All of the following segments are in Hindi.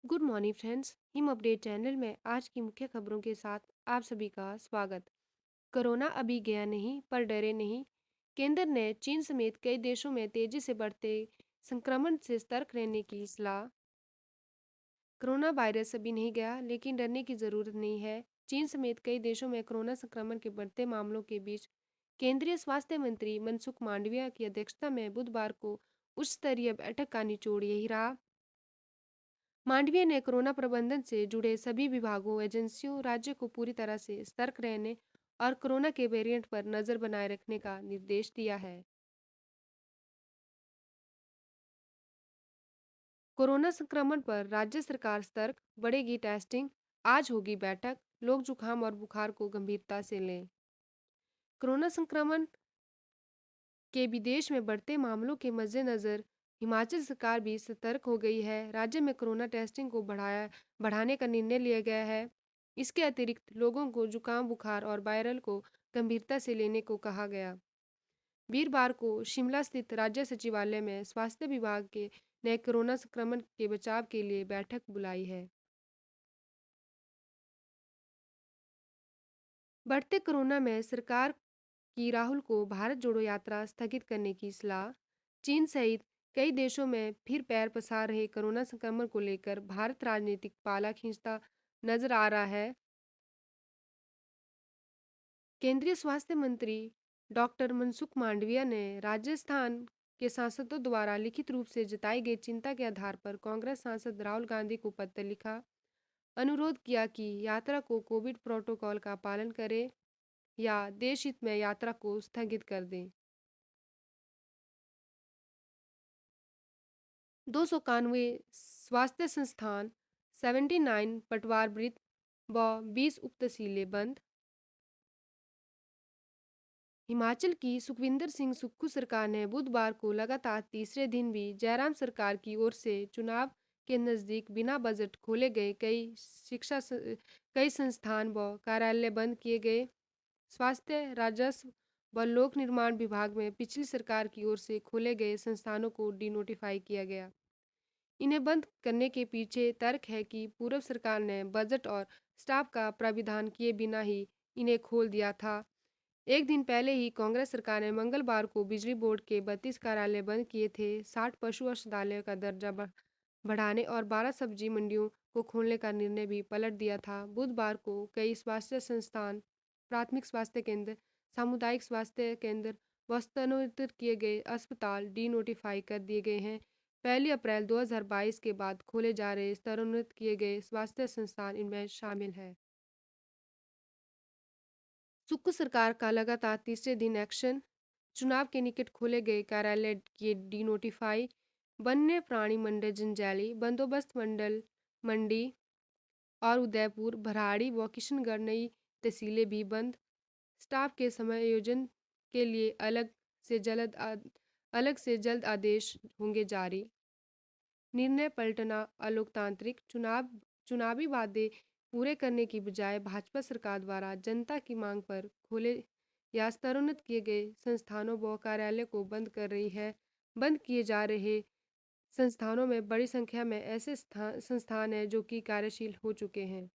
Good morning friends. Him update channel में आज की मुख्य खबरों के साथ आप सभी का स्वागत। कोरोना अभी गया नहीं पर डरे नहीं। केंद्र ने चीन समेत कई देशों में तेजी से बढ़ते संक्रमण से सतर्क रहने की सलाह। कोरोना वायरस अभी नहीं गया लेकिन डरने की जरूरत नहीं है। चीन समेत कई देशों में कोरोना संक्रमण के बढ़ते मामलों के बीच केंद्रीय स्वास्थ्य मंत्री मनसुख मांडविया की अध्यक्षता में बुधवार को उच्च स्तरीय बैठक का निचोड़ यही रहा। मांडविया ने कोरोना प्रबंधन से जुड़े सभी विभागों, एजेंसियों, राज्यों को पूरी तरह से सतर्क रहने और कोरोना के वेरिएंट पर नजर बनाए रखने का निर्देश दिया है। कोरोना संक्रमण पर राज्य सरकार सतर्क, बढ़ेगी टेस्टिंग, आज होगी बैठक, लोग जुकाम और बुखार को गंभीरता से लें। कोरोना संक्रमण के विदेश में बढ़ते मामलों के मद्देनजर हिमाचल सरकार भी सतर्क हो गई है। राज्य में कोरोना टेस्टिंग को बढ़ाने का निर्णय लिया गया है। इसके अतिरिक्त लोगों को जुकाम बुखार और वायरल को गंभीरता से लेने को कहा गया। वीरवार को शिमला स्थित राज्य सचिवालय में स्वास्थ्य विभाग के ने कोरोना संक्रमण के बचाव के लिए बैठक बुलाई है। बढ़ते कोरोना में सरकार की राहुल को भारत जोड़ो यात्रा स्थगित करने की सलाह। चीन सहित कई देशों में फिर पैर पसार रहे कोरोना संक्रमण को लेकर भारत राजनीतिक पाला खींचता नजर आ रहा है। केंद्रीय स्वास्थ्य मंत्री डॉक्टर मनसुख मांडविया ने राजस्थान के सांसदों द्वारा लिखित रूप से जताई गई चिंता के आधार पर कांग्रेस सांसद राहुल गांधी को पत्र लिखा। अनुरोध किया कि यात्रा को कोविड प्रोटोकॉल का पालन करें या देश हित में यात्रा को स्थगित कर दें। 291 स्वास्थ्य संस्थान, 79 पटवार वृत्त व 20 उप तहसीलें बंद। हिमाचल की सुखविंदर सिंह सुक्खू सरकार ने बुधवार को लगातार तीसरे दिन भी जयराम सरकार की ओर से चुनाव के नज़दीक बिना बजट खोले गए कई संस्थान व कार्यालय बंद किए गए। स्वास्थ्य, राजस्व व लोक निर्माण विभाग में पिछली सरकार की ओर से खोले गए संस्थानों को डिनोटिफाई किया गया। इन्हें बंद करने के पीछे तर्क है कि पूर्व सरकार ने बजट और स्टाफ का प्राविधान किए बिना ही इन्हें खोल दिया था। एक दिन पहले ही कांग्रेस सरकार ने मंगलवार को बिजली बोर्ड के 32 कार्यालय बंद किए थे। 60 पशु औषधालयों का दर्जा बढ़ाने और 12 सब्जी मंडियों को खोलने का निर्णय भी पलट दिया था। बुधवार को कई स्वास्थ्य संस्थान, प्राथमिक स्वास्थ्य केंद्र, सामुदायिक स्वास्थ्य केंद्र व स्तरोन्नत किए गए अस्पताल डी नोटिफाई कर दिए गए हैं। 1 अप्रैल 2022 के बाद खोले जा रहे स्तरोन्नत किए गए स्वास्थ्य संस्थान इनमें शामिल है। सुक्खू सरकार का लगातार तीसरे दिन एक्शन। चुनाव के निकट खोले गए कार्यालय किए डी नोटिफाई। वन्य प्राणी मंडल जंजैहली, बंदोबस्त मंडल मंडी और उदयपुर, भराड़ी व किशनगढ़ नई तहसीलें भी बंद। स्टाफ के समायोजन के लिए अलग से जल्द आदेश होंगे जारी। निर्णय पलटना अलोकतांत्रिक। चुनावी वादे पूरे करने की बजाय भाजपा सरकार द्वारा जनता की मांग पर खोले या स्तरोन्नत किए गए संस्थानों व कार्यालय को बंद कर रही है। बंद किए जा रहे संस्थानों में बड़ी संख्या में ऐसे संस्थान हैं जो कि कार्यशील हो चुके हैं।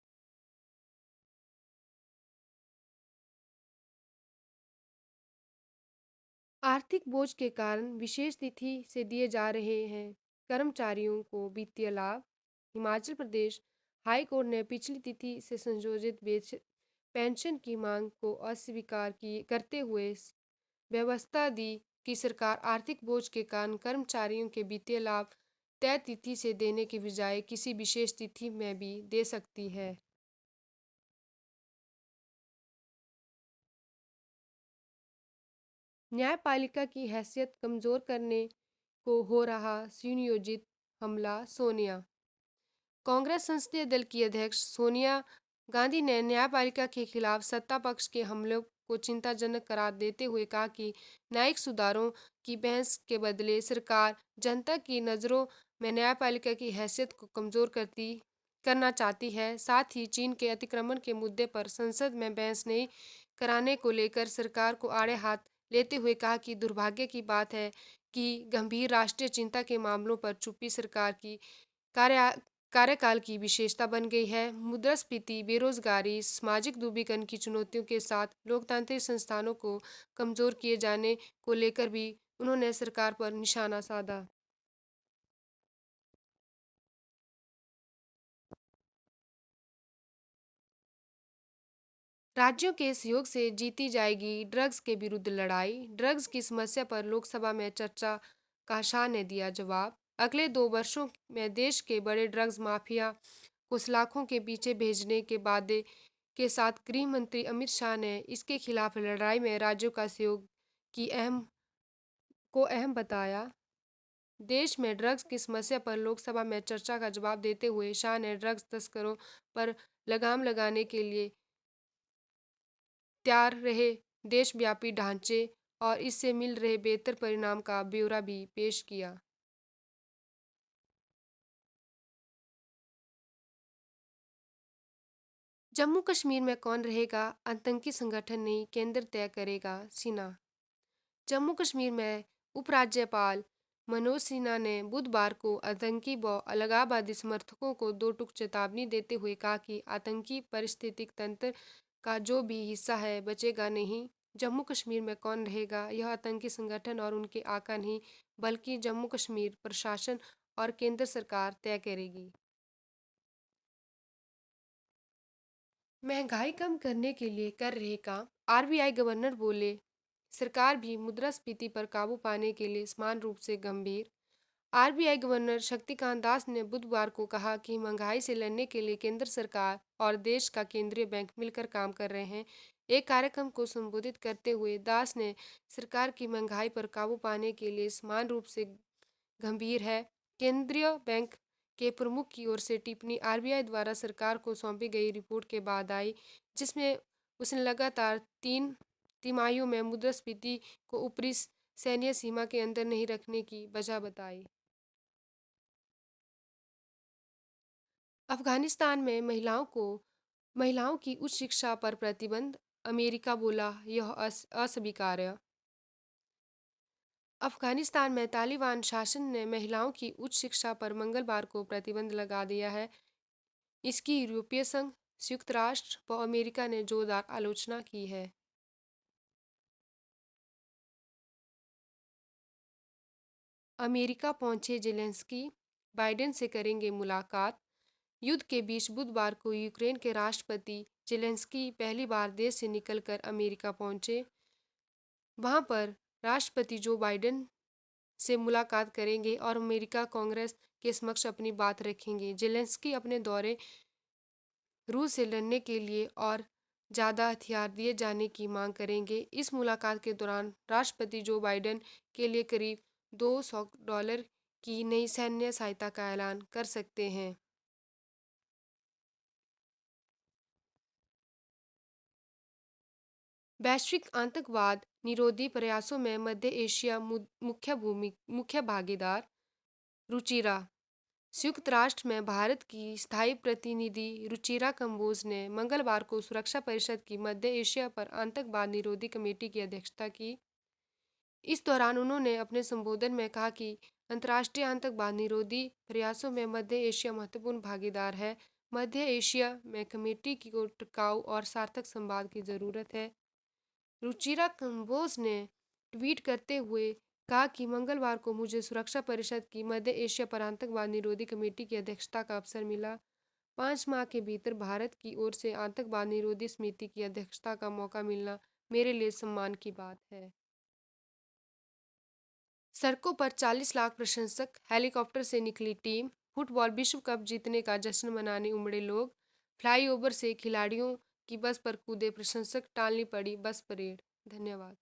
आर्थिक बोझ के कारण विशेष तिथि से दिए जा रहे हैं कर्मचारियों को वित्तीय लाभ। हिमाचल प्रदेश हाई कोर्ट ने पिछली तिथि से संशोधित पेंशन की मांग को अस्वीकार करते हुए व्यवस्था दी कि सरकार आर्थिक बोझ के कारण कर्मचारियों के वित्तीय लाभ तय तिथि से देने के बजाय किसी विशेष तिथि में भी दे सकती है। न्यायपालिका की हैसियत कमजोर करने को हो रहा सुनियोजित हमला। सोनिया। कांग्रेस संसदीय दल की अध्यक्ष सोनिया गांधी ने न्यायपालिका के खिलाफ सत्ता पक्ष के हमलों को चिंताजनक करार देते हुए कहा कि न्यायिक सुधारों की बहस के बदले सरकार जनता की नज़रों में न्यायपालिका की हैसियत को कमज़ोर करना चाहती है। साथ ही चीन के अतिक्रमण के मुद्दे पर संसद में बहस नहीं कराने को लेकर सरकार को आड़े हाथ लेते हुए कहा कि दुर्भाग्य की बात है कि गंभीर राष्ट्रीय चिंता के मामलों पर चुप्पी सरकार की कार्य कार्यकाल की विशेषता बन गई है। मुद्रास्फीति, बेरोजगारी, सामाजिक दूबीकरण की चुनौतियों के साथ लोकतांत्रिक संस्थानों को कमजोर किए जाने को लेकर भी उन्होंने सरकार पर निशाना साधा। राज्यों के सहयोग से जीती जाएगी ड्रग्स के विरुद्ध लड़ाई। ड्रग्स की समस्या पर लोकसभा में चर्चा का शाह ने दिया जवाब। अगले 2 वर्षों में देश के बड़े ड्रग्स माफिया को सलाखों के पीछे भेजने के वादे के साथ गृह मंत्री अमित शाह ने इसके खिलाफ लड़ाई में राज्यों का सहयोग की अहम बताया। देश में ड्रग्स की समस्या पर लोकसभा में चर्चा का जवाब देते हुए शाह ने ड्रग्स तस्करों पर लगाम लगाने के लिए तैयार रहे देशव्यापी ढांचे और इससे मिल रहे बेहतर परिणाम का ब्यौरा भी पेश किया। जम्मू कश्मीर में कौन रहेगा आतंकी संगठन नहीं, केंद्र तय करेगा। सिन्हा। जम्मू कश्मीर में उपराज्यपाल मनोज सिन्हा ने बुधवार को आतंकी व अलगाववादी समर्थकों को दो टूक चेतावनी देते हुए कहा कि आतंकी पारिस्थितिक तंत्र का जो भी हिस्सा है बचेगा नहीं। जम्मू कश्मीर में कौन रहेगा यह आतंकी संगठन और उनके आका नहीं, बल्कि जम्मू कश्मीर प्रशासन और केंद्र सरकार तय करेगी। महंगाई कम करने के लिए कर रहे काम। आरबीआई गवर्नर बोले, सरकार भी मुद्रास्फीति पर काबू पाने के लिए समान रूप से गंभीर। आरबीआई गवर्नर शक्तिकांत दास ने बुधवार को कहा कि महंगाई से लड़ने के लिए केंद्र सरकार और देश का केंद्रीय बैंक मिलकर काम कर रहे हैं। एक कार्यक्रम को संबोधित करते हुए दास ने सरकार की महंगाई पर काबू पाने के लिए समान रूप से गंभीर है। केंद्रीय बैंक के प्रमुख की ओर से टिप्पणी आरबीआई द्वारा सरकार को सौंपी गई रिपोर्ट के बाद आई, जिसमें उसने लगातार 3 तिमाहियों में मुद्रास्फीति को ऊपरी सैन्य सीमा के अंदर नहीं रखने की वजह बताई। अफगानिस्तान में महिलाओं की उच्च शिक्षा पर प्रतिबंध। अमेरिका बोला, यह अस्वीकार्य। अफगानिस्तान में तालिबान शासन ने महिलाओं की उच्च शिक्षा पर मंगलवार को प्रतिबंध लगा दिया है। इसकी यूरोपीय संघ, संयुक्त राष्ट्र व अमेरिका ने जोरदार आलोचना की है। अमेरिका पहुंचे जेलेंस्की, बाइडेन से करेंगे मुलाकात। युद्ध के बीच बुधवार को यूक्रेन के राष्ट्रपति जेलेंस्की पहली बार देश से निकलकर अमेरिका पहुंचे। वहां पर राष्ट्रपति जो बाइडेन से मुलाकात करेंगे और अमेरिका कांग्रेस के समक्ष अपनी बात रखेंगे। जेलेंस्की अपने दौरे रूस से लड़ने के लिए और ज़्यादा हथियार दिए जाने की मांग करेंगे। इस मुलाकात के दौरान राष्ट्रपति जो बाइडेन के लिए करीब $200 की नई सैन्य सहायता का ऐलान कर सकते हैं। वैश्विक आतंकवाद निरोधी प्रयासों में मध्य एशिया मुख्य भागीदार। रुचिरा। संयुक्त राष्ट्र में भारत की स्थायी प्रतिनिधि रुचिरा कंबोज ने मंगलवार को सुरक्षा परिषद की मध्य एशिया पर आतंकवाद निरोधी कमेटी की अध्यक्षता की। इस दौरान उन्होंने अपने संबोधन में कहा कि अंतर्राष्ट्रीय आतंकवाद निरोधी प्रयासों में मध्य एशिया महत्वपूर्ण भागीदार है। मध्य एशिया में कमेटी को टिकाऊ और सार्थक संवाद की जरूरत है। रुचिरा कंबोज ने ट्वीट करते हुए कहा कि मंगलवार को मुझे सुरक्षा परिषद की मध्य एशिया पर आतंकवाद निरोधी कमेटी की अध्यक्षता का अवसर मिला। 5 माह के भीतर भारत की ओर से आतंकवाद निरोधी समिति की अध्यक्षता का मौका मिलना मेरे लिए सम्मान की बात है। सड़कों पर 40 लाख प्रशंसक, हेलीकॉप्टर से निकली टीम। फुटबॉल विश्व कप जीतने का जश्न मनाने उमड़े लोग। फ्लाईओवर से खिलाड़ियों की बस पर कूदे प्रशंसक, टालनी पड़ी बस परेड। धन्यवाद।